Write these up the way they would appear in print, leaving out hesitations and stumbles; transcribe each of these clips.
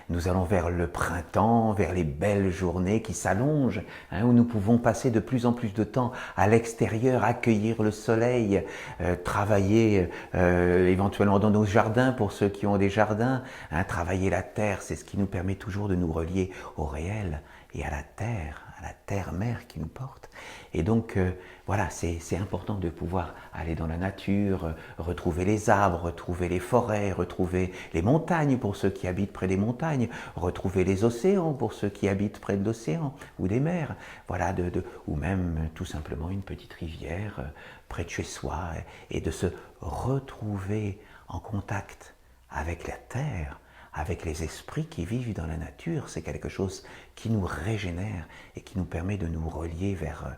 Nous allons vers le printemps, vers les belles journées qui s'allongent, où nous pouvons passer de plus en plus de temps à l'extérieur, accueillir le soleil, travailler éventuellement dans nos jardins pour ceux qui ont des jardins. Travailler la terre, c'est ce qui nous permet toujours de nous relier au réel et à la terre-mère qui nous porte. Et donc, voilà, c'est important de pouvoir aller dans la nature, retrouver les arbres, retrouver les forêts, retrouver les montagnes pour ceux qui habitent près des montagnes, retrouver les océans pour ceux qui habitent près de l'océan ou des mers, voilà, ou même tout simplement une petite rivière près de chez soi, et de se retrouver en contact avec la terre, avec les esprits qui vivent dans la nature. C'est quelque chose qui nous régénère et qui nous permet de nous relier vers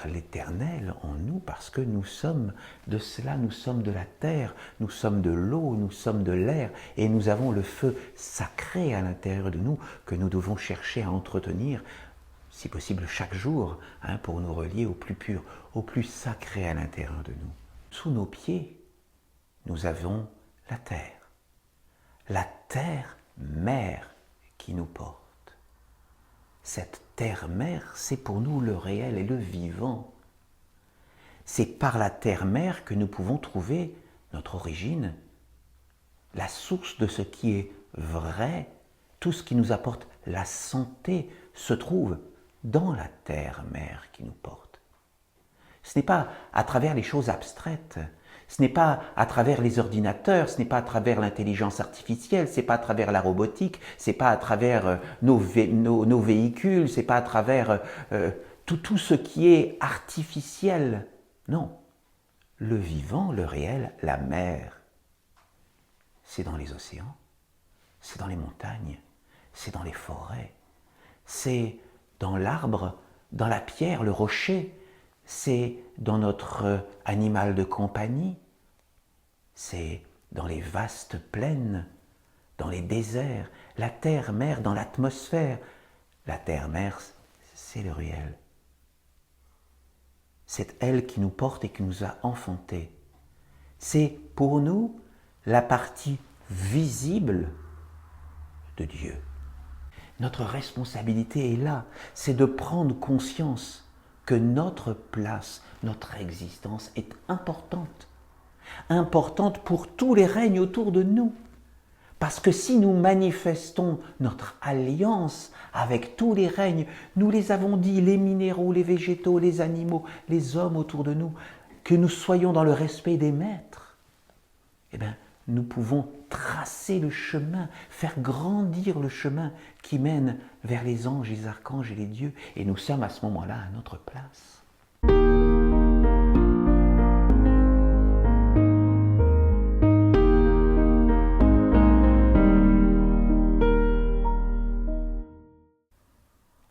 l'éternel en nous, parce que nous sommes de cela, nous sommes de la terre, nous sommes de l'eau, nous sommes de l'air, et nous avons le feu sacré à l'intérieur de nous que nous devons chercher à entretenir, si possible chaque jour, pour nous relier au plus pur, au plus sacré à l'intérieur de nous. Sous nos pieds, nous avons la terre-mère qui nous porte. Cette terre-mère, c'est pour nous le réel et le vivant. C'est par la terre-mère que nous pouvons trouver notre origine, la source de ce qui est vrai. Tout ce qui nous apporte la santé se trouve dans la terre-mère qui nous porte. Ce n'est pas à travers les choses abstraites, ce n'est pas à travers les ordinateurs, ce n'est pas à travers l'intelligence artificielle, ce n'est pas à travers la robotique, ce n'est pas à travers nos véhicules, ce n'est pas à travers tout ce qui est artificiel. Non, le vivant, le réel, la mer, c'est dans les océans, c'est dans les montagnes, c'est dans les forêts, c'est dans l'arbre, dans la pierre, le rocher, c'est dans notre animal de compagnie, c'est dans les vastes plaines, dans les déserts, la terre-mère dans l'atmosphère. La terre-mère, c'est le réel. C'est elle qui nous porte et qui nous a enfantés. C'est pour nous la partie visible de Dieu. Notre responsabilité est là, c'est de prendre conscience que notre place, notre existence est importante. Importante pour tous les règnes autour de nous. Parce que si nous manifestons notre alliance avec tous les règnes, nous les avons dit, les minéraux, les végétaux, les animaux, les hommes autour de nous, que nous soyons dans le respect des maîtres, eh bien, nous pouvons tracer le chemin, faire grandir le chemin qui mène vers les anges, les archanges et les dieux. Et nous sommes à ce moment-là à notre place.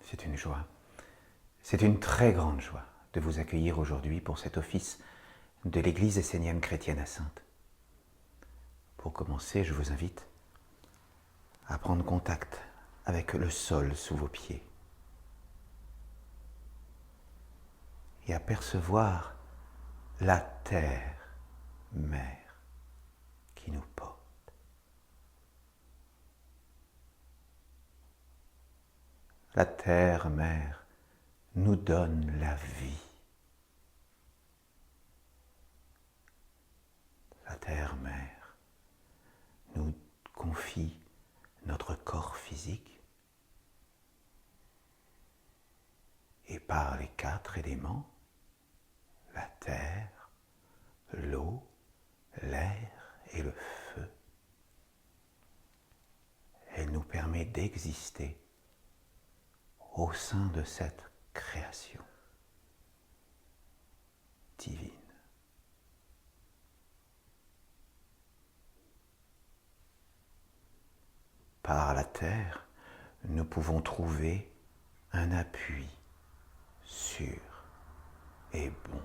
C'est une joie, c'est une très grande joie de vous accueillir aujourd'hui pour cet office de l'Église essénienne chrétienne à Saintes. Pour commencer, je vous invite à prendre contact avec le sol sous vos pieds et à percevoir la terre-mère qui nous porte. La terre-mère nous donne la vie. La terre-mère nous confie notre corps physique et par les 4 éléments, la terre, l'eau, l'air et le feu, elle nous permet d'exister au sein de cette création divine. Par la terre, nous pouvons trouver un appui sûr et bon.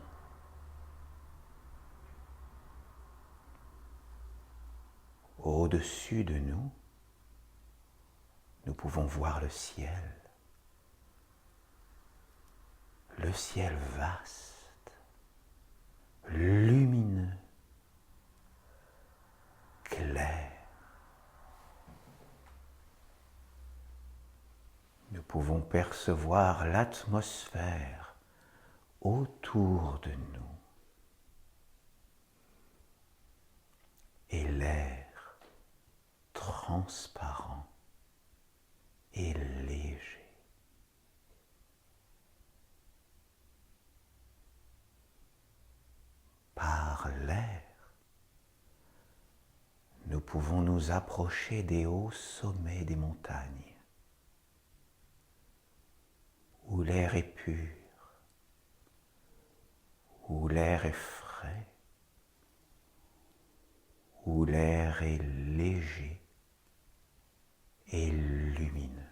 Au-dessus de nous, nous pouvons voir le ciel vaste, lumineux, clair. pouvons percevoir l'atmosphère autour de nous et l'air transparent et léger. Par l'air, nous pouvons nous approcher des hauts sommets des montagnes, où l'air est pur, où l'air est frais, où l'air est léger et lumineux.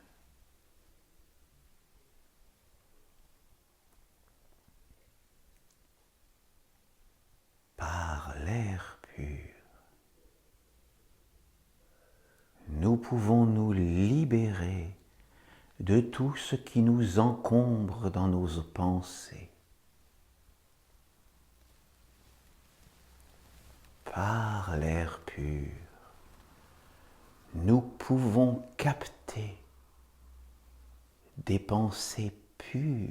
Par l'air pur, nous pouvons nous libérer de tout ce qui nous encombre dans nos pensées. Par l'air pur, nous pouvons capter des pensées pures,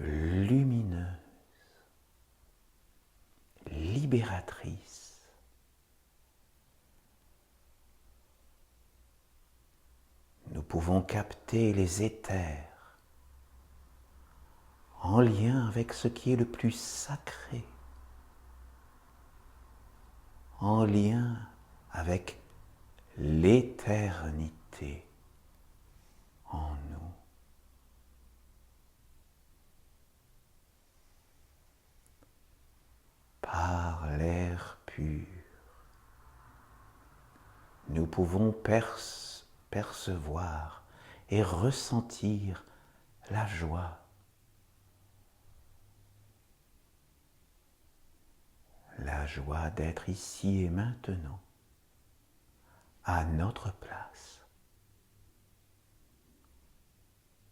lumineuses, libératrices. Nous pouvons capter les éthers en lien avec ce qui est le plus sacré, en lien avec l'éternité en nous. Par l'air pur, nous pouvons percevoir et ressentir la joie, la joie d'être ici et maintenant, à notre place,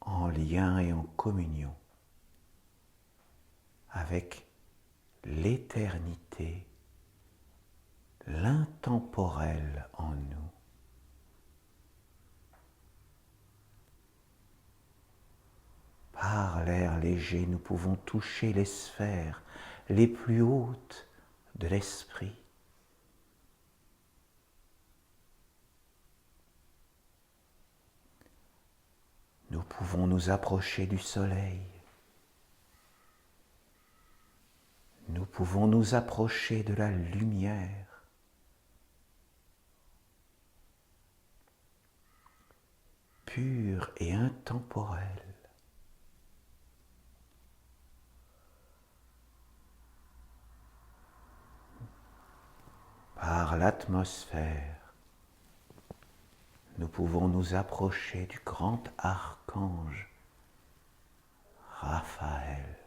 en lien et en communion avec l'éternité, l'intemporel en nous. Par l'air léger, nous pouvons toucher les sphères les plus hautes de l'esprit. Nous pouvons nous approcher du soleil. Nous pouvons nous approcher de la lumière. Pure et intemporelle. Par l'atmosphère, nous pouvons nous approcher du grand archange Raphaël,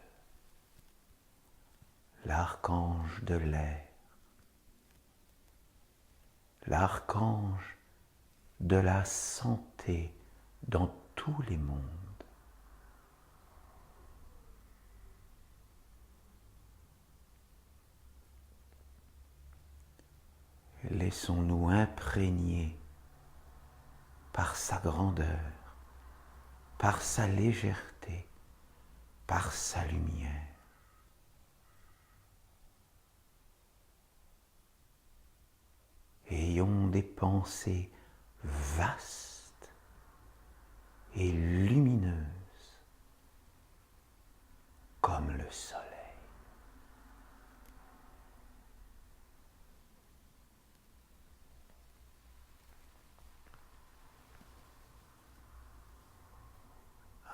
l'archange de l'air, l'archange de la santé dans tous les mondes. Laissons-nous imprégner par sa grandeur, par sa légèreté, par sa lumière. Ayons des pensées vastes et lumineuses comme le soleil.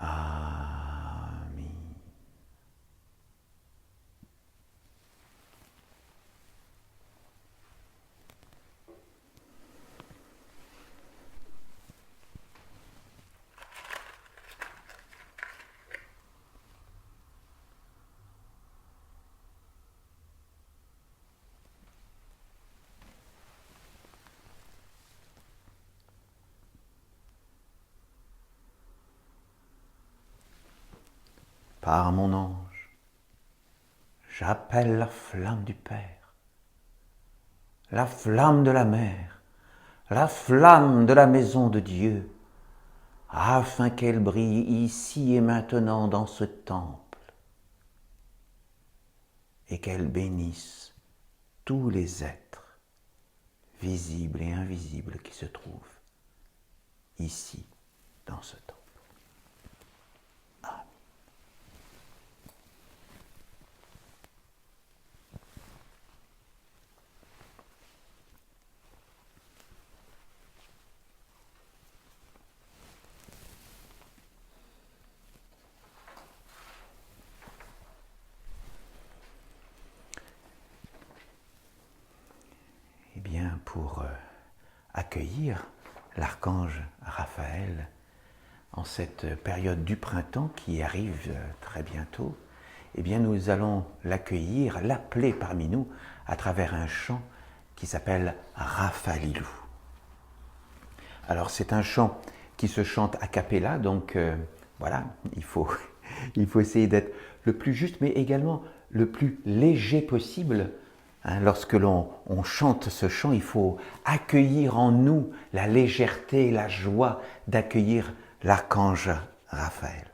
Amen. Par mon ange, j'appelle la flamme du Père, la flamme de la Mère, la flamme de la maison de Dieu, afin qu'elle brille ici et maintenant dans ce temple, et qu'elle bénisse tous les êtres, visibles et invisibles, qui se trouvent ici, dans ce temple. Amen. Eh bien, pour accueillir l'archange Raphaël en cette période du printemps qui arrive très bientôt, eh bien, nous allons l'accueillir, l'appeler parmi nous à travers un chant qui s'appelle Raphalilou. Alors, c'est un chant qui se chante a cappella, donc voilà, il faut essayer d'être le plus juste, mais également le plus léger possible. Lorsque l'on chante ce chant, il faut accueillir en nous la légèreté, la joie d'accueillir l'archange Raphaël.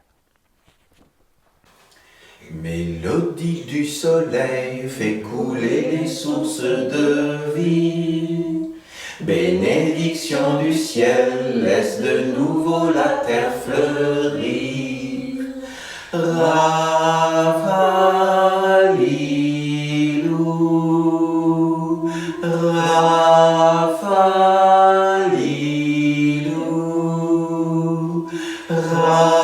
Mélodie du soleil fait couler les sources de vie. Bénédiction du ciel laisse de nouveau la terre fleurir. Raphalilou, Raphalilou, Raphalilou,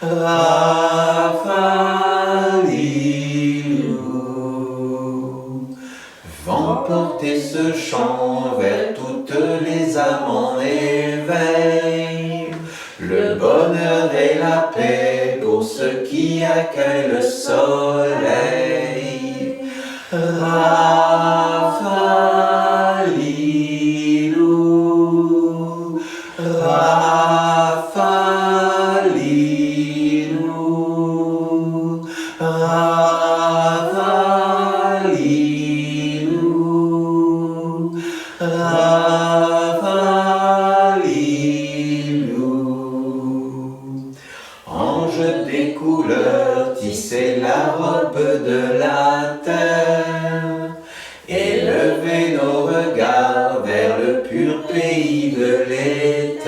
Raphalilou. Vent porter ce chant vers toutes les âmes en éveil. Le bonheur et la paix pour ceux qui accueillent le soleil. Raphalilou, Raphalilou, Raphalilou, Raphalilou. Ange des couleurs, tissez la robe de la terre, élevez nos regards vers le pur pays de l'éther.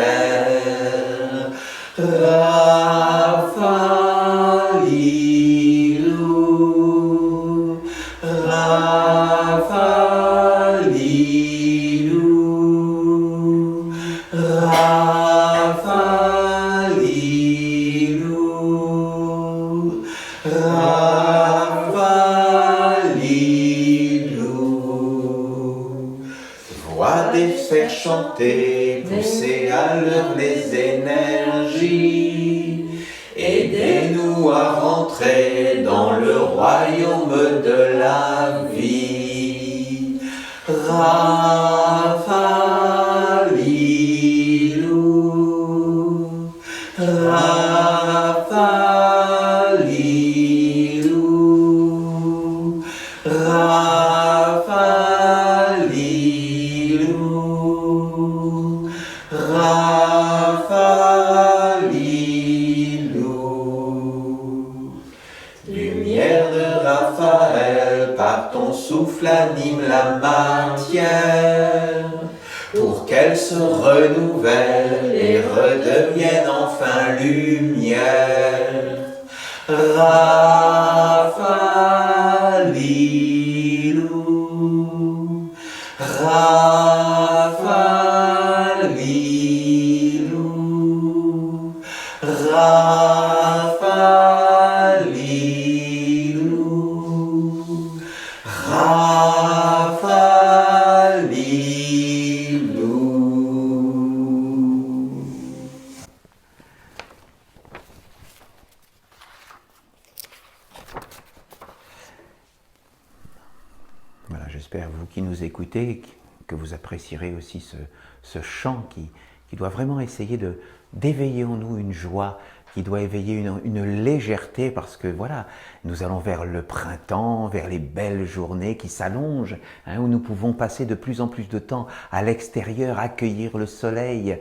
Raphalilou, Raphalilou, Raphalilou, Raphalilou. Voix des fers chanter, poussez à l'heure les énergies. Aidez-nous à rentrer dans le royaume de la vie. Raphalilou, Raphalilou, Raphalilou, Raphalilou. Lumière de Raphaël, par ton souffle anime la matière, pour qu'elle se renouvelle et redevienne enfin lumière. Raphalilou, Raphalilou, Raphalilou, Raphalilou. Voilà, j'espère, vous qui nous écoutez, que vous apprécierez aussi ce chant qui doit vraiment essayer d'éveiller en nous une joie, qui doit éveiller une légèreté, parce que voilà, nous allons vers le printemps, vers les belles journées qui s'allongent, où nous pouvons passer de plus en plus de temps à l'extérieur, accueillir le soleil,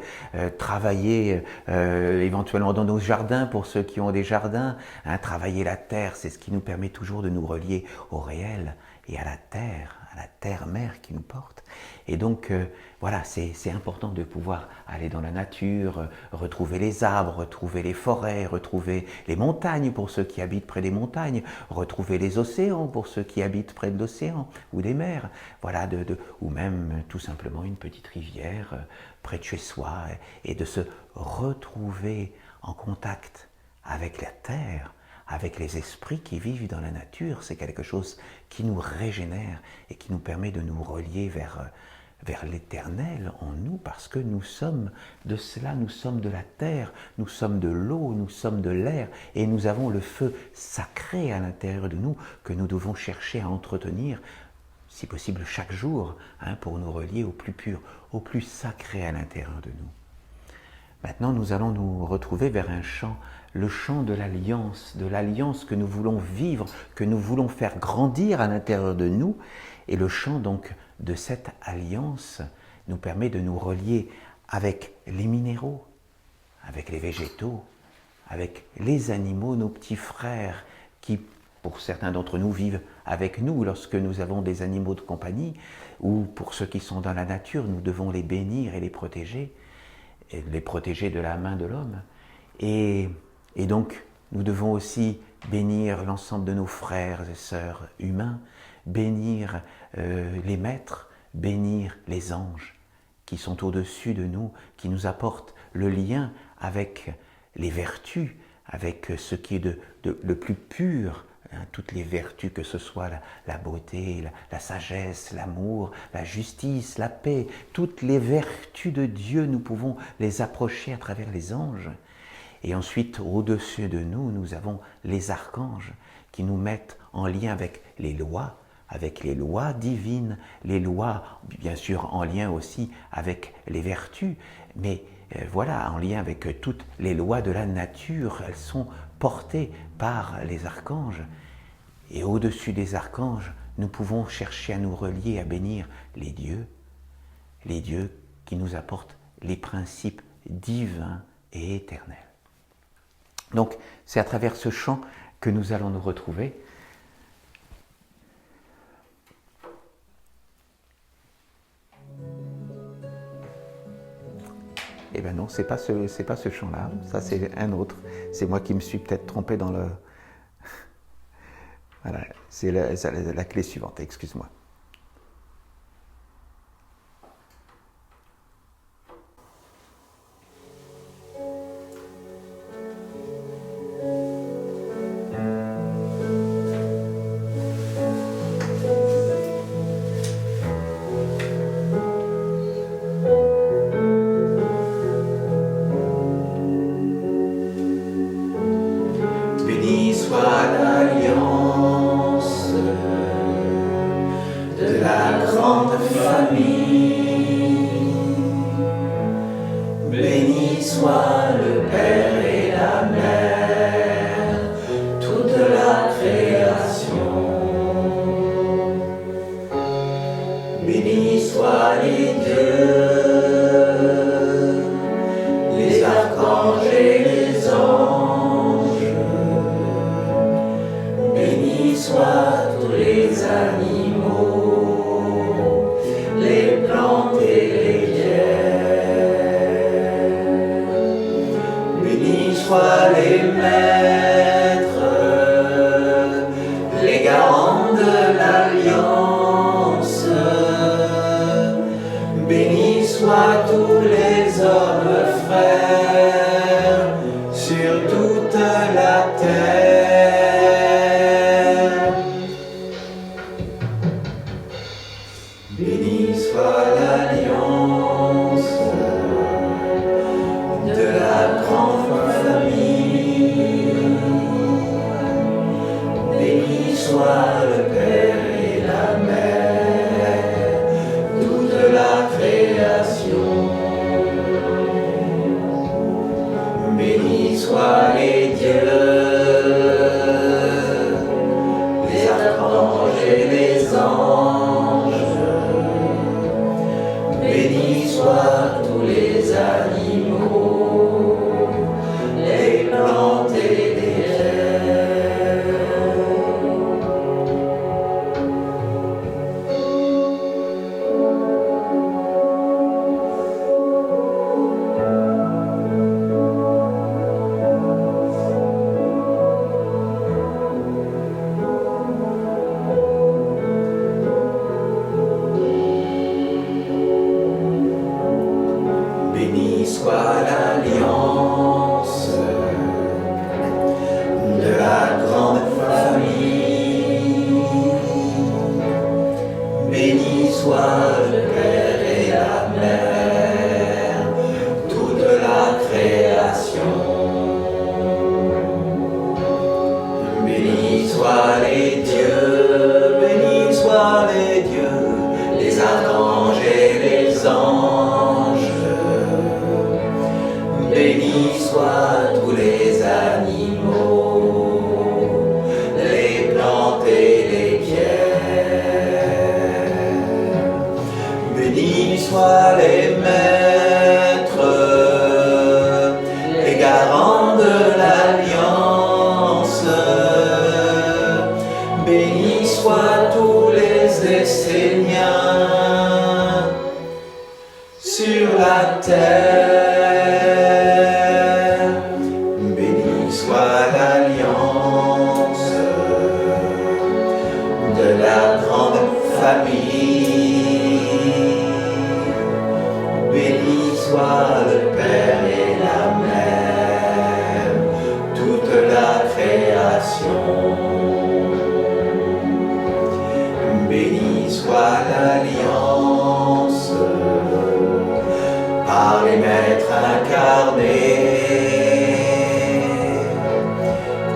travailler éventuellement dans nos jardins pour ceux qui ont des jardins, travailler la terre, c'est ce qui nous permet toujours de nous relier au réel et à la terre-mère qui nous porte. Et donc, voilà, c'est important de pouvoir aller dans la nature, retrouver les arbres, retrouver les forêts, retrouver les montagnes pour ceux qui habitent près des montagnes, retrouver les océans pour ceux qui habitent près de l'océan ou des mers, voilà, ou même tout simplement une petite rivière près de chez soi, et de se retrouver en contact avec la terre, avec les esprits qui vivent dans la nature. C'est quelque chose qui nous régénère et qui nous permet de nous relier vers l'éternel en nous, parce que nous sommes de cela, nous sommes de la terre, nous sommes de l'eau, nous sommes de l'air, et nous avons le feu sacré à l'intérieur de nous que nous devons chercher à entretenir, si possible chaque jour, pour nous relier au plus pur, au plus sacré à l'intérieur de nous. Maintenant, nous allons nous retrouver vers un chant, le chant de l'alliance que nous voulons vivre, que nous voulons faire grandir à l'intérieur de nous. Et le chant donc de cette alliance nous permet de nous relier avec les minéraux, avec les végétaux, avec les animaux, nos petits frères qui, pour certains d'entre nous, vivent avec nous lorsque nous avons des animaux de compagnie, ou pour ceux qui sont dans la nature, nous devons les bénir et les protéger de la main de l'homme. Et donc, nous devons aussi bénir l'ensemble de nos frères et sœurs humains, bénir les maîtres, bénir les anges qui sont au-dessus de nous, qui nous apportent le lien avec les vertus, avec ce qui est le plus pur, toutes les vertus, que ce soit la beauté, la sagesse, l'amour, la justice, la paix, toutes les vertus de Dieu, nous pouvons les approcher à travers les anges. Et ensuite, au-dessus de nous, nous avons les archanges qui nous mettent en lien avec les lois divines, les lois, bien sûr, en lien aussi avec les vertus, mais voilà, en lien avec toutes les lois de la nature, elles sont portées par les archanges. Et au-dessus des archanges, nous pouvons chercher à nous relier, à bénir les dieux qui nous apportent les principes divins et éternels. Donc, c'est à travers ce chant que nous allons nous retrouver. Eh bien non, c'est pas ce chant-là, ça c'est un autre. C'est moi qui me suis peut-être trompé dans le... Voilà, c'est la clé suivante, excuse-moi. soit le Père et la Mère, toute la création. Bénis soient les dieux, bénis soient les dieux, les archanges et les anges. Bénis soient tous les animaux, les plantes et les pierres. Bénis soient les maîtres, les garants de l'alliance. Bénis soient tous les Esséniens sur la terre. Bénis soit l'alliance de la grande famille. Béni soit le Père et la Mère, toute la création. Béni soit l'alliance par les maîtres incarnés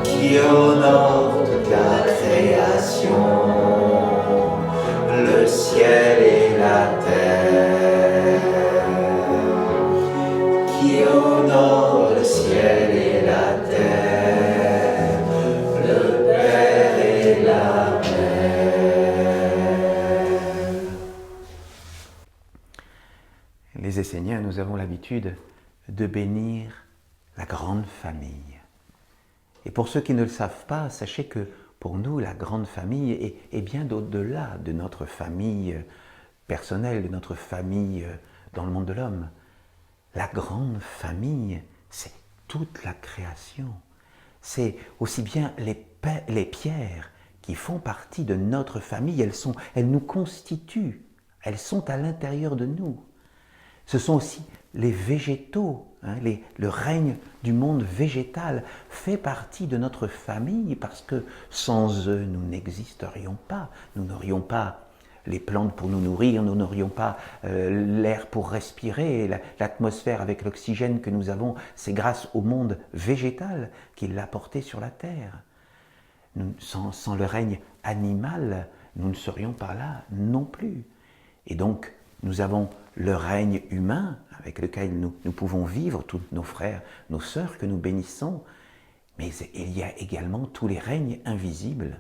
qui honorent toute la création, le ciel et la terre, qui honorent le ciel et la terre, le Père et la Les Esséniens, nous avons l'habitude de bénir la grande famille. Et pour ceux qui ne le savent pas, sachez que pour nous, la grande famille est bien au-delà de notre famille personnelle, de notre famille dans le monde de l'homme. La grande famille, c'est toute la création. C'est aussi bien les pierres qui font partie de notre famille, elles nous constituent, elles sont à l'intérieur de nous. Ce sont aussi les végétaux, le règne du monde végétal fait partie de notre famille parce que sans eux, nous n'existerions pas. Nous n'aurions pas les plantes pour nous nourrir, nous n'aurions pas l'air pour respirer, l'atmosphère avec l'oxygène que nous avons, c'est grâce au monde végétal qu'il l'a porté sur la terre. Sans le règne animal, nous ne serions pas là non plus. Et donc, nous avons le règne humain avec lequel nous pouvons vivre, tous nos frères, nos sœurs que nous bénissons, mais il y a également tous les règnes invisibles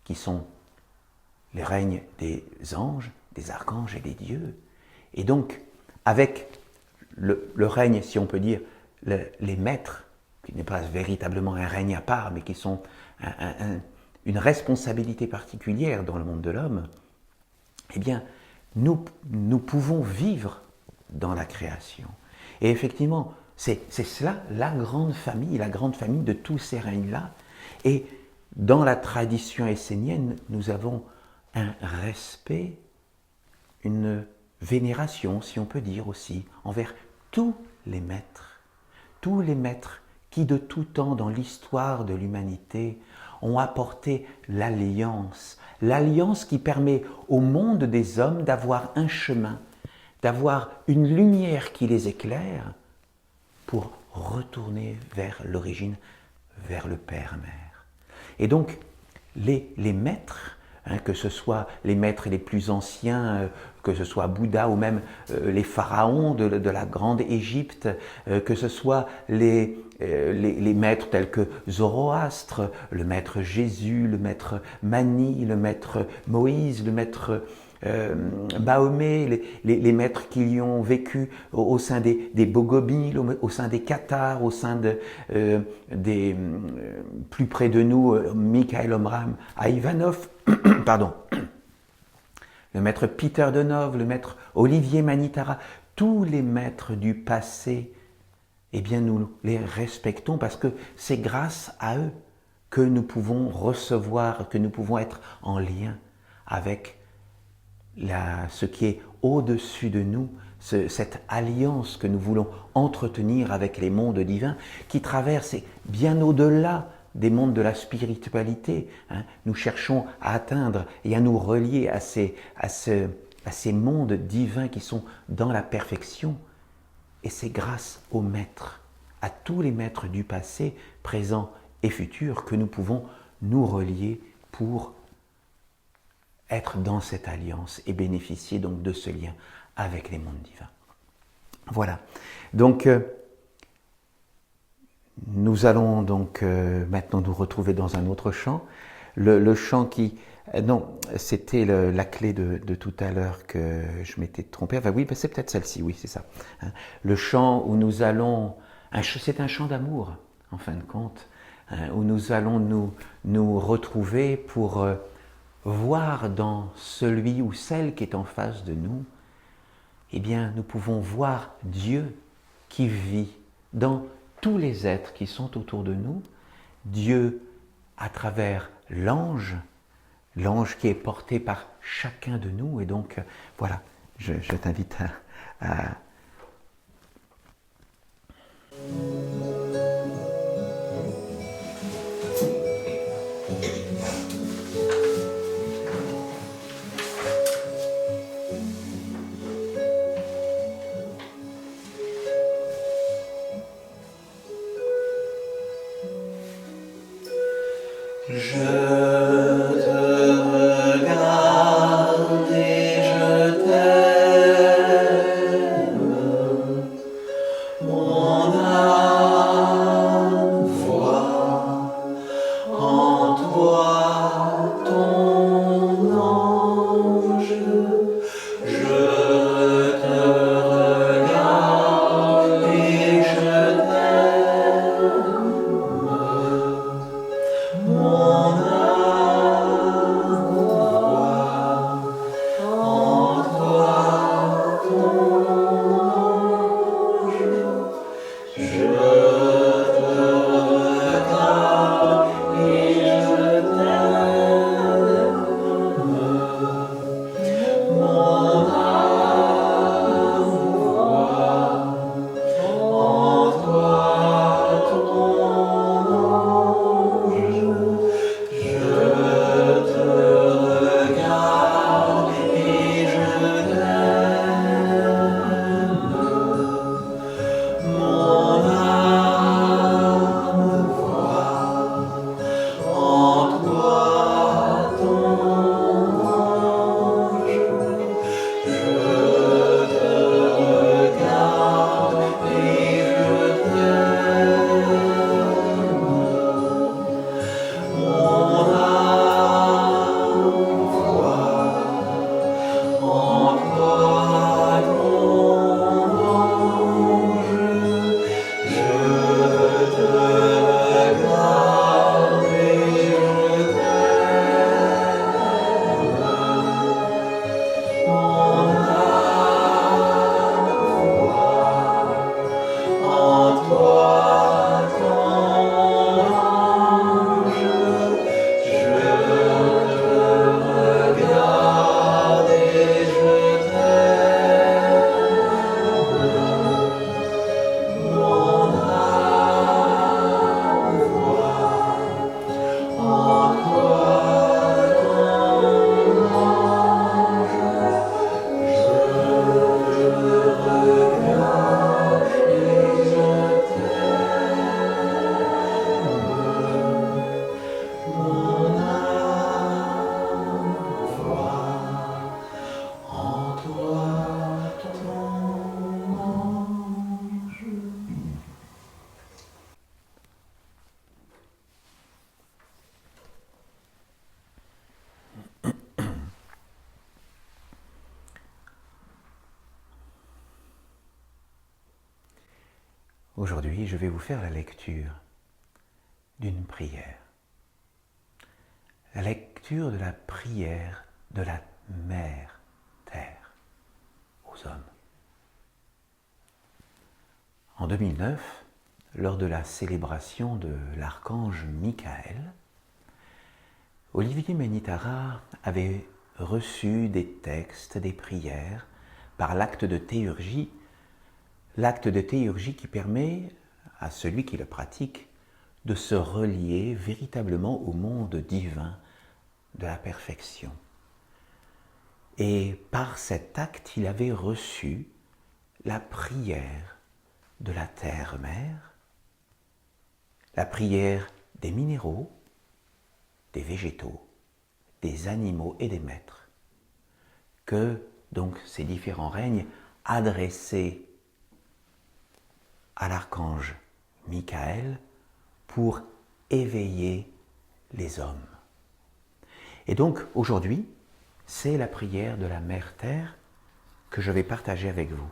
qui sont les règnes des anges, des archanges et des dieux. Et donc, avec le règne, si on peut dire, les maîtres, qui n'est pas véritablement un règne à part, mais qui sont une responsabilité particulière dans le monde de l'homme, eh bien, nous pouvons vivre dans la création. Et effectivement, c'est cela, la grande famille de tous ces règnes-là. Et dans la tradition essénienne, nous avons un respect, une vénération, si on peut dire aussi, envers tous les maîtres qui de tout temps dans l'histoire de l'humanité ont apporté l'alliance qui permet au monde des hommes d'avoir un chemin, d'avoir une lumière qui les éclaire pour retourner vers l'origine, vers le Père-Mère. Et donc, les maîtres, que ce soit les maîtres les plus anciens, que ce soit Bouddha ou même les pharaons de la grande Égypte, que ce soit les maîtres tels que Zoroastre, le maître Jésus, le maître Mani, le maître Moïse, le maître Mahomet, les maîtres qui y ont vécu au sein des Bogomiles, au sein des Cathares, au sein des plus près de nous, Mikhail Omram à Ivanov, pardon, le maître Peter Denov, le maître Olivier Manitara, tous les maîtres du passé, eh bien nous les respectons parce que c'est grâce à eux que nous pouvons recevoir, que nous pouvons être en lien avec ce qui est au-dessus de nous, cette alliance que nous voulons entretenir avec les mondes divins qui traversent bien au-delà des mondes de la spiritualité. Nous cherchons à atteindre et à nous relier à ce à ces mondes divins qui sont dans la perfection. Et c'est grâce aux maîtres, à tous les maîtres du passé, présent et futur, que nous pouvons nous relier pour être dans cette alliance et bénéficier donc de ce lien avec les mondes divins. Voilà. Donc, nous allons donc maintenant nous retrouver dans un autre chant. Le chant qui... non, c'était la clé de tout à l'heure que je m'étais trompé. Enfin oui, c'est peut-être celle-ci, oui, c'est ça. Hein. Le chant où nous allons... c'est un chant d'amour, en fin de compte, hein, où nous allons nous retrouver pour voir dans celui ou celle qui est en face de nous, eh bien, nous pouvons voir Dieu qui vit dans tous les êtres qui sont autour de nous, Dieu à travers l'ange qui est porté par chacun de nous. Et donc, voilà, je t'invite à... Aujourd'hui, je vais vous faire la lecture d'une prière. La lecture de la prière de la Mère Terre aux hommes. En 2009, lors de la célébration de l'archange Michael, Olivier Manitara avait reçu des textes, des prières par l'acte de théurgie qui permet à celui qui le pratique de se relier véritablement au monde divin de la perfection. Et par cet acte, il avait reçu la prière de la terre-mère, la prière des minéraux, des végétaux, des animaux et des maîtres, que donc ces différents règnes adressaient à l'archange Michael pour éveiller les hommes. Et donc aujourd'hui, c'est la prière de la Mère Terre que je vais partager avec vous.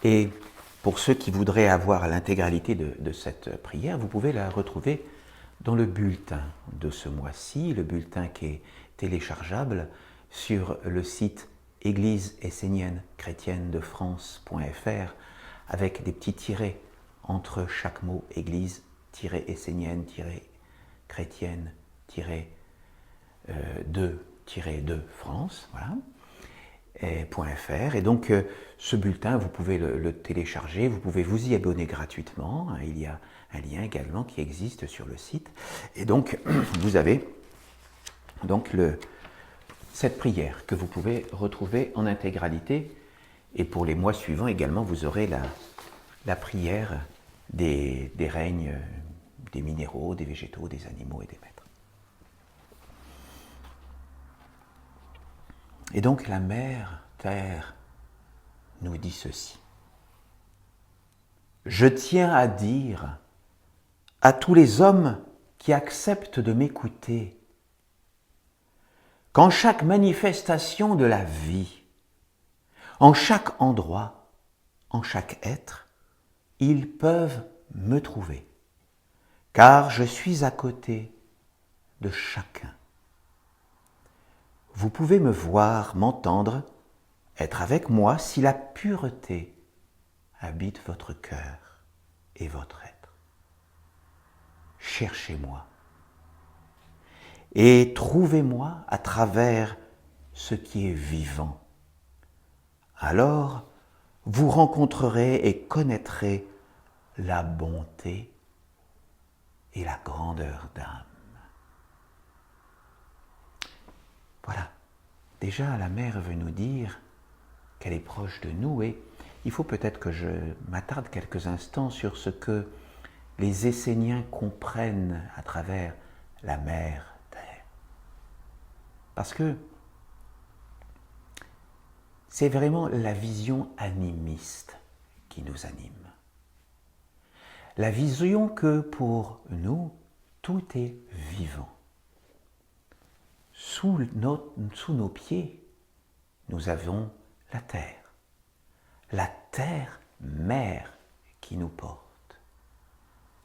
Et pour ceux qui voudraient avoir l'intégralité de cette prière, vous pouvez la retrouver dans le bulletin de ce mois-ci, le bulletin qui est téléchargeable sur le site église-essénienne-chrétienne-de-france.fr avec des petits tirets entre chaque mot, église-essénienne-chrétienne-de France, voilà, .fr. Et donc ce bulletin, vous pouvez le télécharger, vous pouvez vous y abonner gratuitement, il y a un lien également qui existe sur le site. Et donc vous avez donc cette prière que vous pouvez retrouver en intégralité. Et pour les mois suivants également, vous aurez la prière des règnes, des minéraux, des végétaux, des animaux et des maîtres. Et donc la Mère Terre nous dit ceci. Je tiens à dire à tous les hommes qui acceptent de m'écouter qu'en chaque manifestation de la vie, en chaque endroit, en chaque être, ils peuvent me trouver, car je suis à côté de chacun. Vous pouvez me voir, m'entendre, être avec moi si la pureté habite votre cœur et votre être. Cherchez-moi et trouvez-moi à travers ce qui est vivant. Alors, vous rencontrerez et connaîtrez la bonté et la grandeur d'âme. Voilà. Déjà, la Mère veut nous dire qu'elle est proche de nous et il faut peut-être que je m'attarde quelques instants sur ce que les Esséniens comprennent à travers la Mère Terre. Parce que c'est vraiment la vision animiste qui nous anime. La vision que pour nous, tout est vivant. Sous nos pieds, nous avons la terre-mère qui nous porte.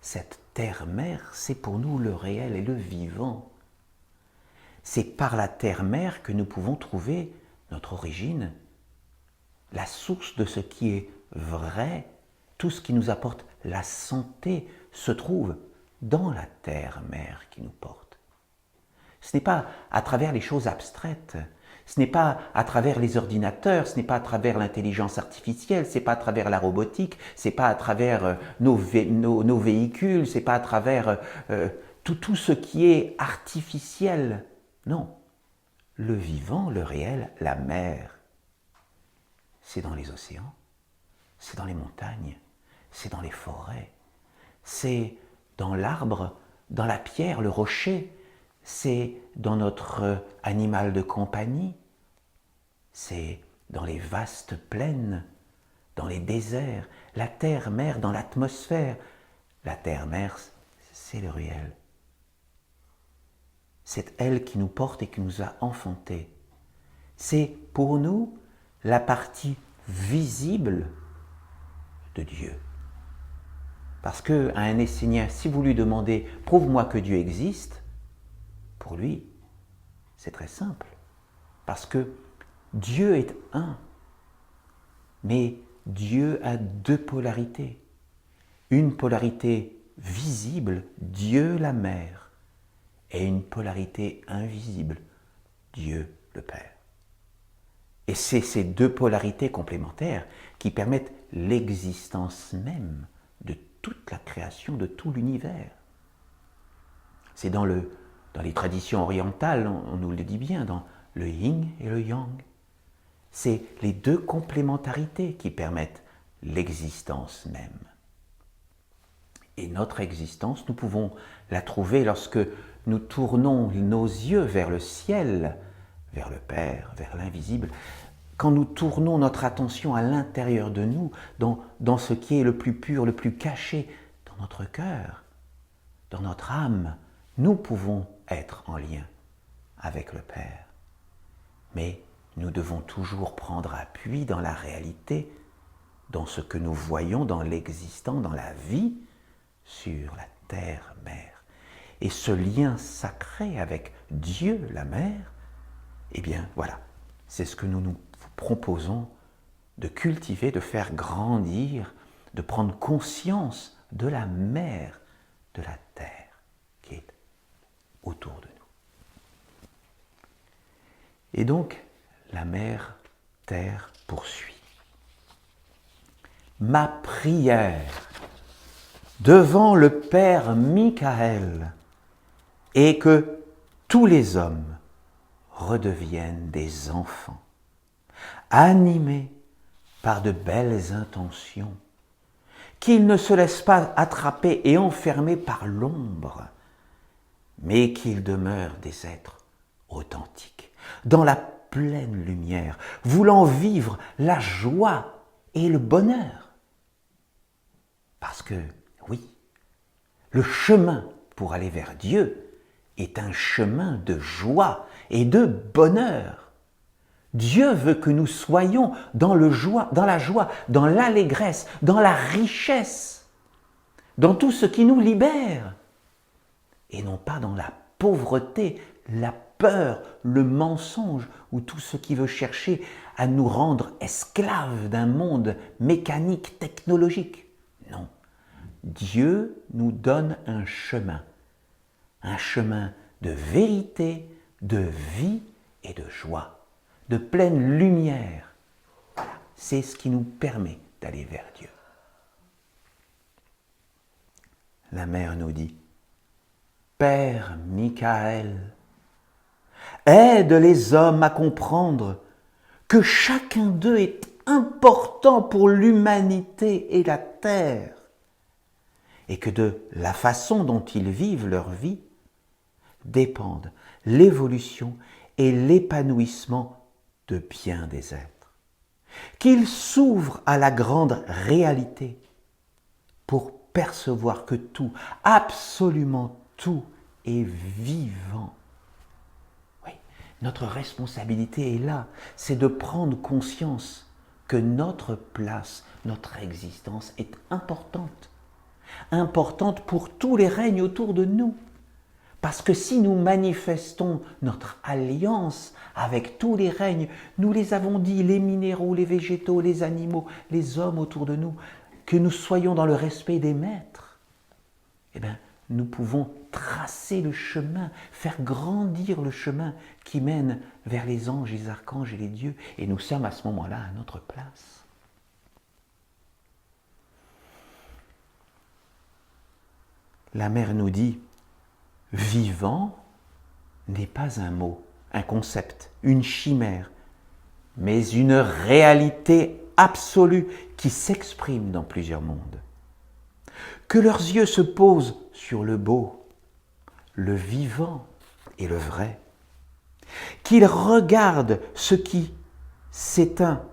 Cette terre-mère, c'est pour nous le réel et le vivant. C'est par la terre-mère que nous pouvons trouver notre origine, la source de ce qui est vrai, tout ce qui nous apporte la santé se trouve dans la terre-mère qui nous porte. Ce n'est pas à travers les choses abstraites, ce n'est pas à travers les ordinateurs, ce n'est pas à travers l'intelligence artificielle, ce n'est pas à travers la robotique, ce n'est pas à travers nos véhicules, ce n'est pas à travers tout ce qui est artificiel. Non, le vivant, le réel, la mer, c'est dans les océans, c'est dans les montagnes, c'est dans les forêts, c'est dans l'arbre, dans la pierre, le rocher, c'est dans notre animal de compagnie, c'est dans les vastes plaines, dans les déserts, la terre-mère dans l'atmosphère. La terre-mère, c'est le réel. C'est elle qui nous porte et qui nous a enfantés. C'est pour nous la partie visible de Dieu. Parce qu'à un Essénien, si vous lui demandez « Prouve-moi que Dieu existe », pour lui, c'est très simple. Parce que Dieu est un, mais Dieu a deux polarités. Une polarité visible, Dieu la Mère, et une polarité invisible, Dieu le Père. Et c'est ces deux polarités complémentaires qui permettent l'existence même de toute la création, de tout l'univers. C'est dans les traditions orientales, on nous le dit bien, dans le yin et le yang. C'est les deux complémentarités qui permettent l'existence même. Et notre existence, nous pouvons la trouver lorsque nous tournons nos yeux vers le ciel, vers le Père, vers l'invisible, quand nous tournons notre attention à l'intérieur de nous, dans ce qui est le plus pur, le plus caché, dans notre cœur, dans notre âme, nous pouvons être en lien avec le Père. Mais nous devons toujours prendre appui dans la réalité, dans ce que nous voyons, dans l'existant, dans la vie, sur la terre-mère. Et ce lien sacré avec Dieu, la mère, eh bien voilà, c'est ce que nous nous proposons de cultiver, de faire grandir, de prendre conscience de la mère, de la terre qui est autour de nous. Et donc, la mère terre poursuit. Ma prière devant le Père Michael est que tous les hommes redeviennent des enfants, animés par de belles intentions, qu'ils ne se laissent pas attraper et enfermer par l'ombre, mais qu'ils demeurent des êtres authentiques, dans la pleine lumière, voulant vivre la joie et le bonheur. Parce que, oui, le chemin pour aller vers Dieu est un chemin de joie et de bonheur. Dieu veut que nous soyons dans la joie, dans l'allégresse, dans la richesse, dans tout ce qui nous libère, et non pas dans la pauvreté, la peur, le mensonge, ou tout ce qui veut chercher à nous rendre esclaves d'un monde mécanique, technologique. Non. Dieu nous donne un chemin de vérité, de vie et de joie, de pleine lumière. Voilà, c'est ce qui nous permet d'aller vers Dieu. La mère nous dit, Père Michael, aide les hommes à comprendre que chacun d'eux est important pour l'humanité et la terre, et que de la façon dont ils vivent leur vie dépendent l'évolution et l'épanouissement de bien des êtres. Qu'ils s'ouvrent à la grande réalité pour percevoir que tout, absolument tout, est vivant. Oui, notre responsabilité est là, c'est de prendre conscience que notre place, notre existence est importante. Importante pour tous les règnes autour de nous. Parce que si nous manifestons notre alliance avec tous les règnes, nous les avons dit, les minéraux, les végétaux, les animaux, les hommes autour de nous, que nous soyons dans le respect des maîtres, eh bien, nous pouvons tracer le chemin, faire grandir le chemin qui mène vers les anges, les archanges et les dieux, et nous sommes à ce moment-là à notre place. La mère nous dit, vivant n'est pas un mot, un concept, une chimère, mais une réalité absolue qui s'exprime dans plusieurs mondes. Que leurs yeux se posent sur le beau, le vivant et le vrai. Qu'ils regardent ce qui s'éteint.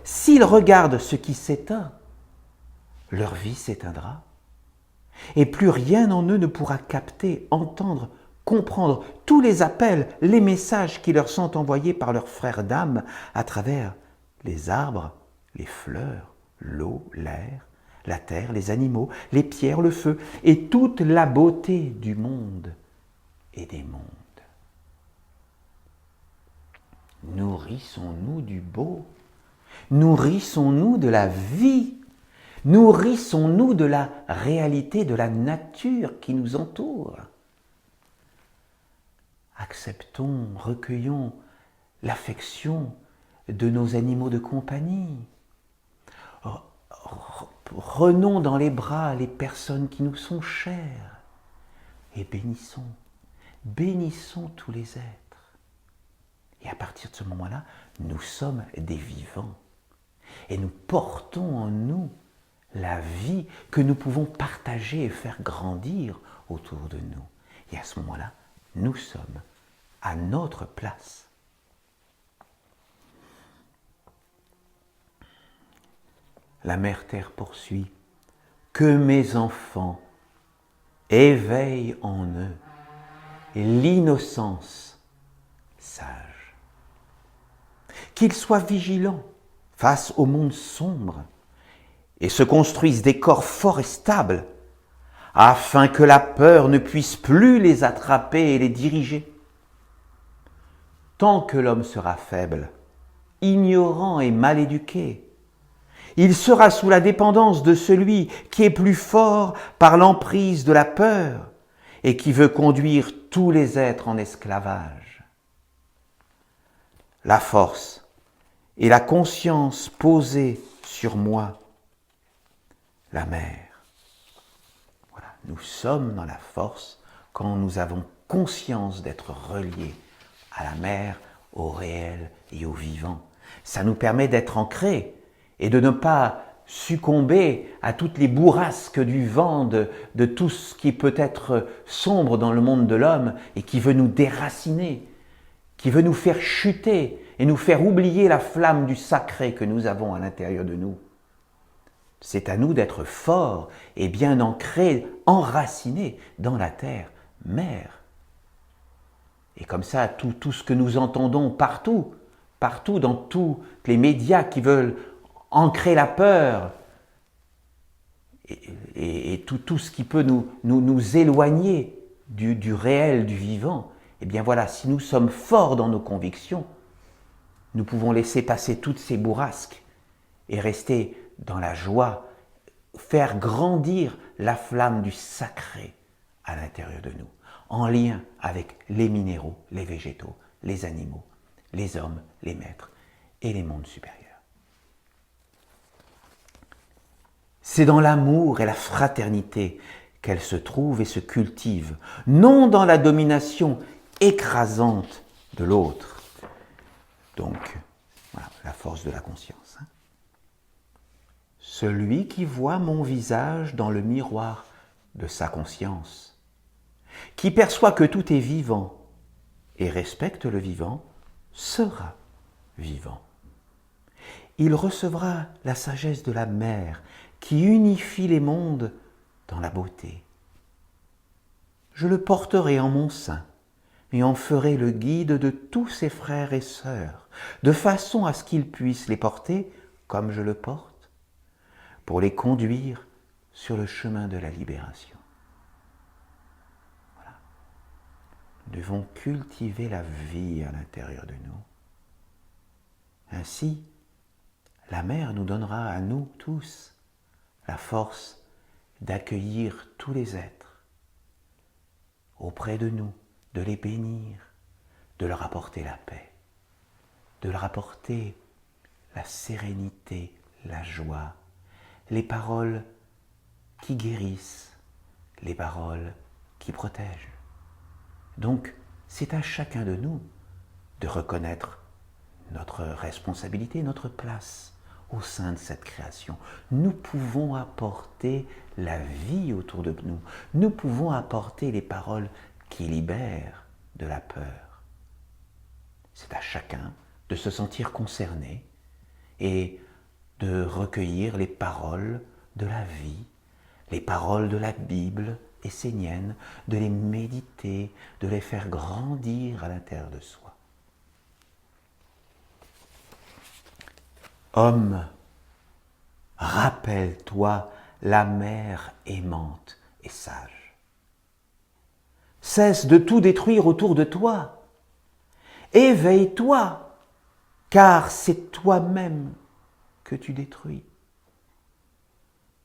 S'ils regardent ce qui s'éteint, leur vie s'éteindra. Et plus rien en eux ne pourra capter, entendre, comprendre tous les appels, les messages qui leur sont envoyés par leurs frères d'âme à travers les arbres, les fleurs, l'eau, l'air, la terre, les animaux, les pierres, le feu et toute la beauté du monde et des mondes. Nourrissons-nous du beau, nourrissons-nous de la vie, nourrissons-nous de la réalité de la nature qui nous entoure. Acceptons, recueillons l'affection de nos animaux de compagnie. Prenons dans les bras les personnes qui nous sont chères et bénissons. bénissons tous les êtres. Et à partir de ce moment-là, nous sommes des vivants. Et nous portons en nous la vie que nous pouvons partager et faire grandir autour de nous. Et à ce moment-là, nous sommes à notre place. La mère terre poursuit. Que mes enfants éveillent en eux l'innocence sage. Qu'ils soient vigilants face au monde sombre et se construisent des corps forts et stables afin que la peur ne puisse plus les attraper et les diriger. Tant que l'homme sera faible, ignorant et mal éduqué, il sera sous la dépendance de celui qui est plus fort par l'emprise de la peur et qui veut conduire tous les êtres en esclavage. La force et la conscience posée sur moi, la mère. Voilà, nous sommes dans la force quand nous avons conscience d'être reliés à la mère, au réel et au vivant. Ça nous permet d'être ancrés et de ne pas succomber à toutes les bourrasques du vent, de tout ce qui peut être sombre dans le monde de l'homme et qui veut nous déraciner, qui veut nous faire chuter et nous faire oublier la flamme du sacré que nous avons à l'intérieur de nous. C'est à nous d'être forts et bien ancrés, enracinés dans la terre mère. Et comme ça, tout ce que nous entendons partout dans tous les médias qui veulent ancrer la peur et tout ce qui peut nous éloigner du réel, du vivant, eh bien voilà, si nous sommes forts dans nos convictions, nous pouvons laisser passer toutes ces bourrasques et rester dans la joie, faire grandir la flamme du sacré à l'intérieur de nous, en lien avec les minéraux, les végétaux, les animaux, les hommes, les maîtres et les mondes supérieurs. C'est dans l'amour et la fraternité qu'elle se trouve et se cultive, non dans la domination écrasante de l'autre. Donc, voilà, la force de la conscience. Celui qui voit mon visage dans le miroir de sa conscience, qui perçoit que tout est vivant et respecte le vivant, sera vivant. Il recevra la sagesse de la mère qui unifie les mondes dans la beauté. Je le porterai en mon sein et en ferai le guide de tous ses frères et sœurs, de façon à ce qu'ils puissent les porter comme je le porte, pour les conduire sur le chemin de la libération. Voilà. Nous devons cultiver la vie à l'intérieur de nous. Ainsi, la mère nous donnera à nous tous la force d'accueillir tous les êtres auprès de nous, de les bénir, de leur apporter la paix, de leur apporter la sérénité, la joie, les paroles qui guérissent, les paroles qui protègent. Donc, c'est à chacun de nous de reconnaître notre responsabilité, notre place au sein de cette création. Nous pouvons apporter la vie autour de nous. Nous pouvons apporter les paroles qui libèrent de la peur. C'est à chacun de se sentir concerné et de recueillir les paroles de la vie, les paroles de la Bible essénienne, de les méditer, de les faire grandir à l'intérieur de soi. Homme, rappelle-toi la mère aimante et sage. Cesse de tout détruire autour de toi. Éveille-toi, car c'est toi-même que tu détruis.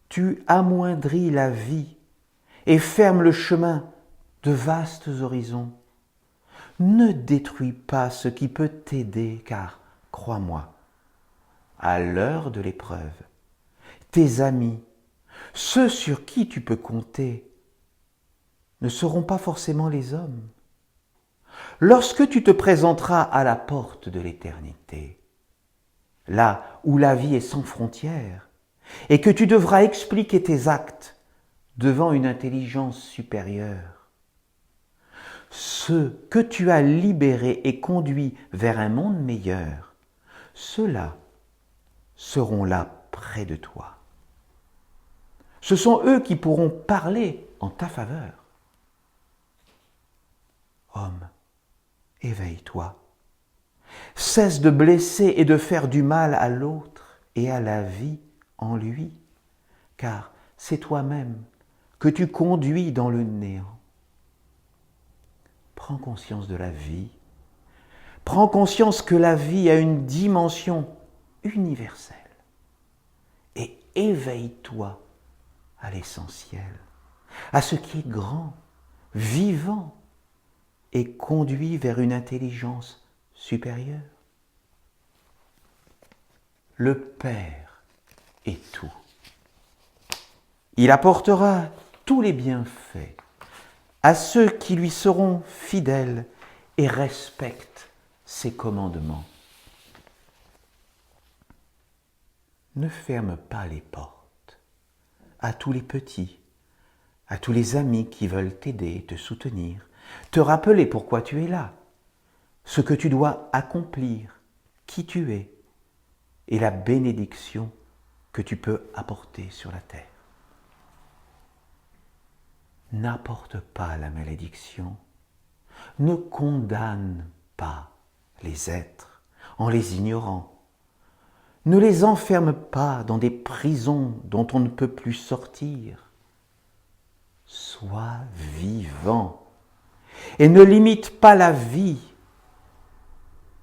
Tu amoindris la vie et fermes le chemin de vastes horizons. Ne détruis pas ce qui peut t'aider, car, crois-moi, à l'heure de l'épreuve, tes amis, ceux sur qui tu peux compter, ne seront pas forcément les hommes, Lorsque tu te présenteras à la porte de l'éternité, là où la vie est sans frontières, et que tu devras expliquer tes actes devant une intelligence supérieure, ceux que tu as libérés et conduits vers un monde meilleur, ceux-là seront là près de toi. Ce sont eux qui pourront parler en ta faveur. Homme, éveille-toi. Cesse de blesser et de faire du mal à l'autre et à la vie en lui, car c'est toi-même que tu conduis dans le néant. Prends conscience de la vie. Prends conscience que la vie a une dimension universelle. Et éveille-toi à l'essentiel, à ce qui est grand, vivant et conduit vers une intelligence supérieure. Le Père est tout. Il apportera tous les bienfaits à ceux qui lui seront fidèles et respectent ses commandements. Ne ferme pas les portes à tous les petits, à tous les amis qui veulent t'aider, te soutenir, te rappeler pourquoi tu es là, ce que tu dois accomplir, qui tu es, et la bénédiction que tu peux apporter sur la terre. N'apporte pas la malédiction, ne condamne pas les êtres en les ignorant, ne les enferme pas dans des prisons dont on ne peut plus sortir. Sois vivant et ne limite pas la vie.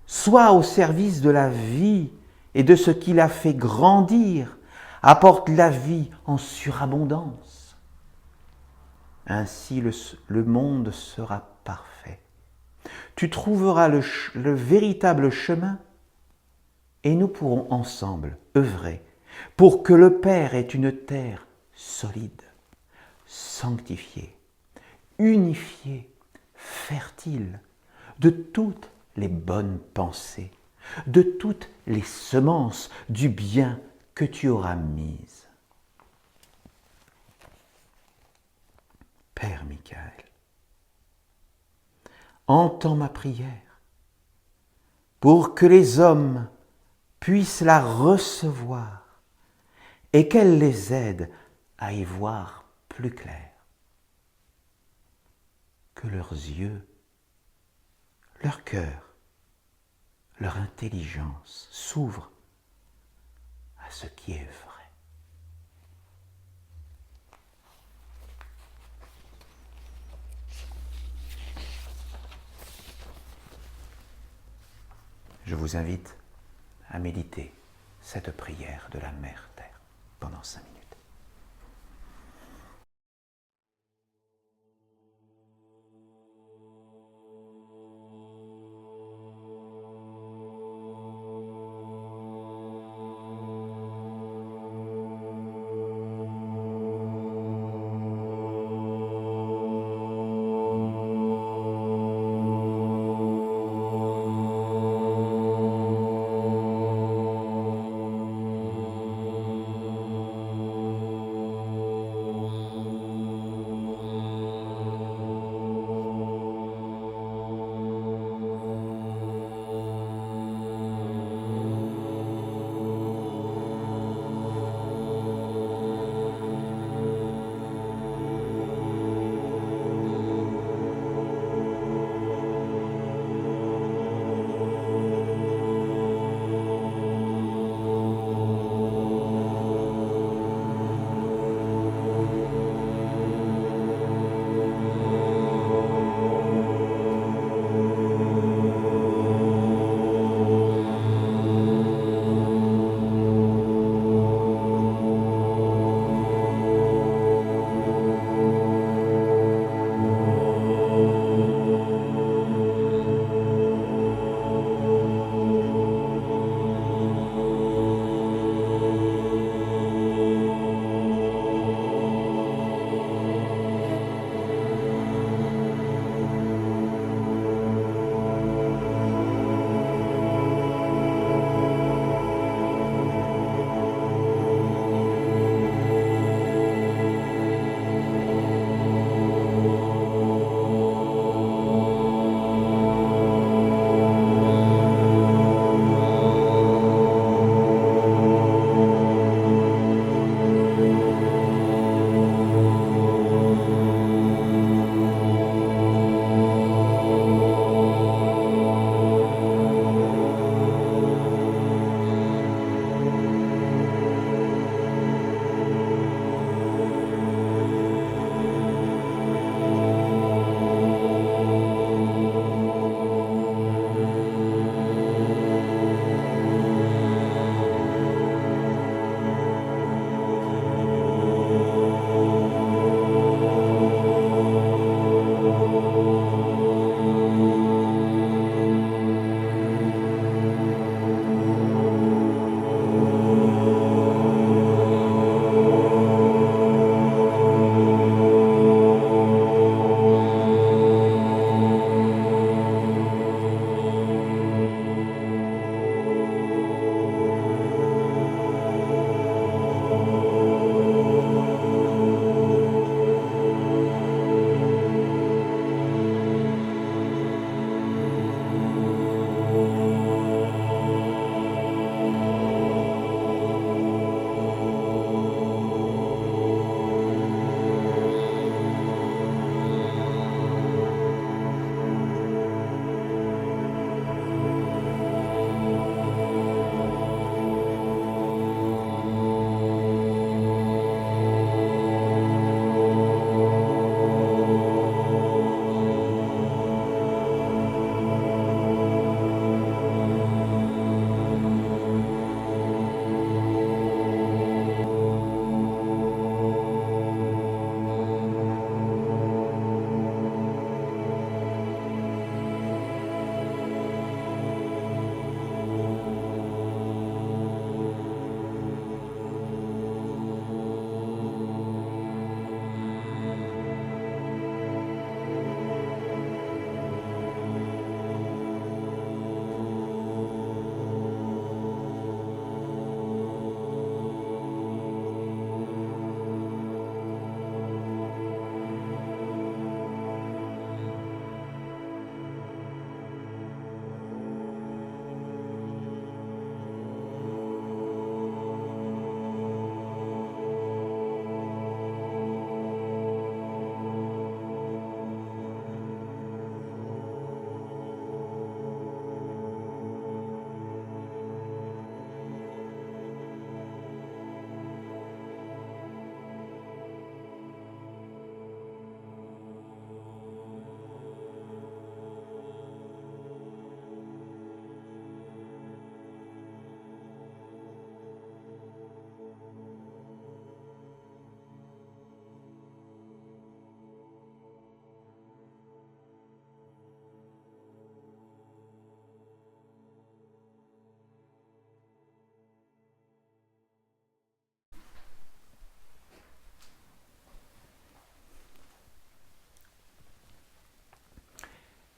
Sois au service de la vie et de ce qui la fait grandir. Apporte la vie en surabondance. Ainsi le monde sera parfait. Tu trouveras le véritable chemin et nous pourrons ensemble œuvrer pour que le Père ait une terre solide, sanctifiée, unifiée, fertile de toutes les bonnes pensées, de toutes les semences du bien que tu auras mises. Père Michael, entends ma prière pour que les hommes puissent la recevoir et qu'elle les aide à y voir plus clair. Que leurs yeux, leur cœur, leur intelligence s'ouvrent à ce qui est vrai. Je vous invite à méditer cette prière de la Mère Terre pendant 5 minutes.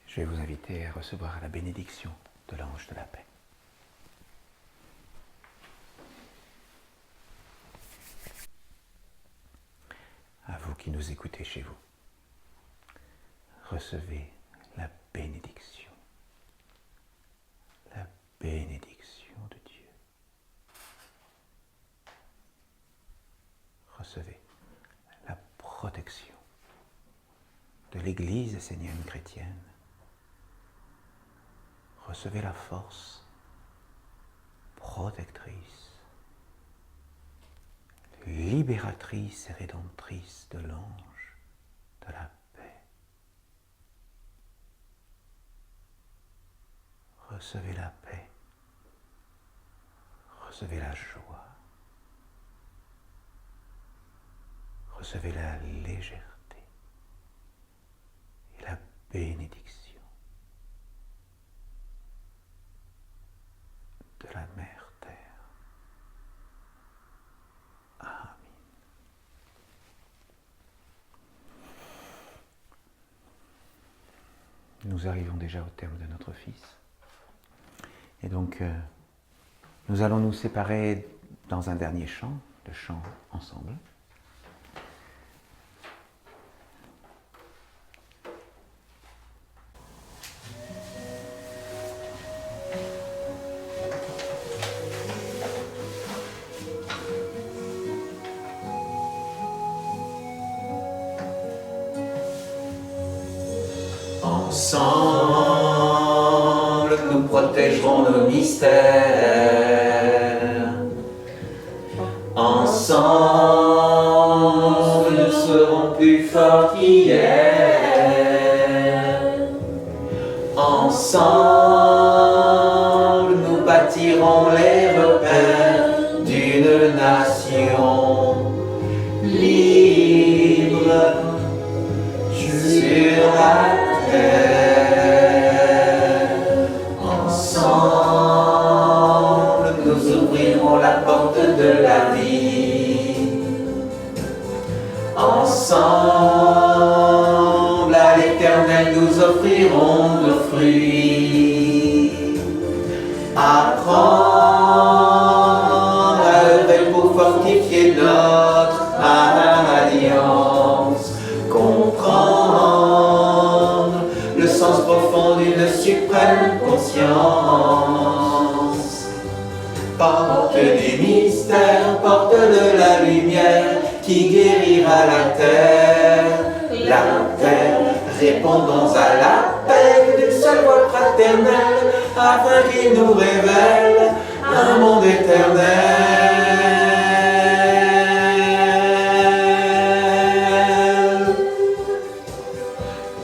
je vais vous inviter à recevoir la bénédiction de l'ange de la paix. À vous qui nous écoutez chez vous, recevez la bénédiction de Dieu. Recevez la protection de l'Église essénienne chrétienne. Recevez la force protectrice, libératrice et rédemptrice de l'ange de la paix. Recevez la paix, recevez la joie, recevez la légèreté et la bénédiction de la Mère Terre. Amen. Nous arrivons déjà au terme de notre Fils. Et donc, nous allons nous séparer dans un dernier chant, le chant ensemble. Ensemble, nous protégerons nos mystères. Ensemble, nous serons plus forts qu'hier. Ensemble, nous bâtirons les repères d'une nation libre sur la ensemble, nous ouvrirons la porte de la vie. Ensemble, à l'Éternel, nous offrirons nos fruits. Apprendre à œuvrer pour fortifier notre alliance. Comprendre le sens profond d'une suprême conscience. Porte des mystères, porte de la lumière qui guérira la terre. La terre, répondons à l'appel d'une seule voix fraternelle afin qu'il nous révèle un monde éternel.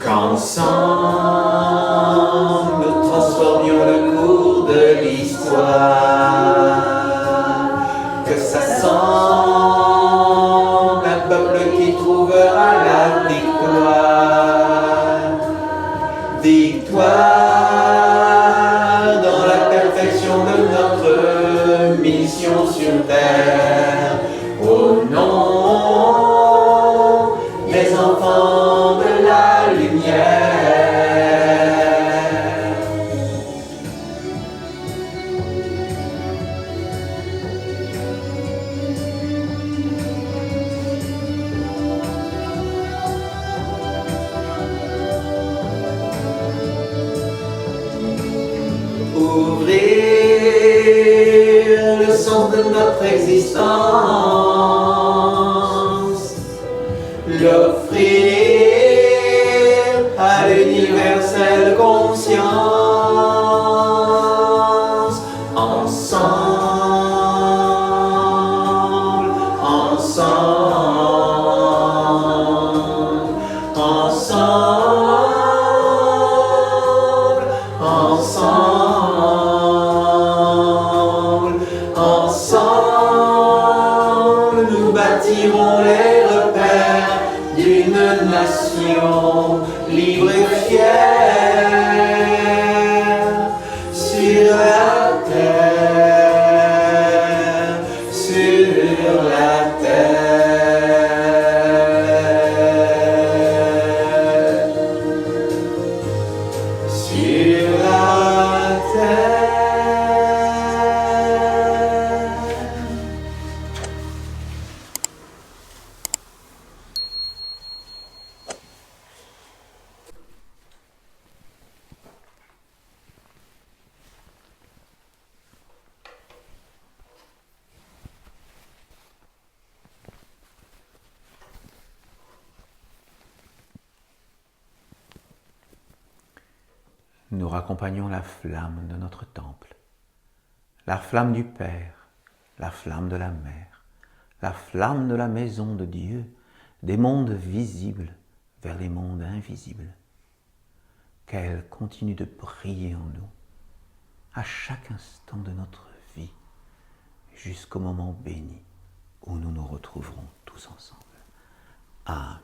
Qu'ensemble nous transformions le cours de l'histoire, que ça semble un peuple qui trouvera la victoire. Victoire dans la perfection de notre mission sur terre, au nom des enfants de la lumière. Ouvrir le sens de notre existence, l'offrir à l'universelle conscience. Ensemble, ensemble, ensemble, ensemble, ensemble, nous bâtirons les repères d'une nation libre et fière sur la terre, sur la terre. nous raccompagnons la flamme de notre temple, la flamme du Père, la flamme de la Mère, la flamme de la maison de Dieu, des mondes visibles vers les mondes invisibles. Qu'elle continue de briller en nous, à chaque instant de notre vie, jusqu'au moment béni où nous nous retrouverons tous ensemble. Amen.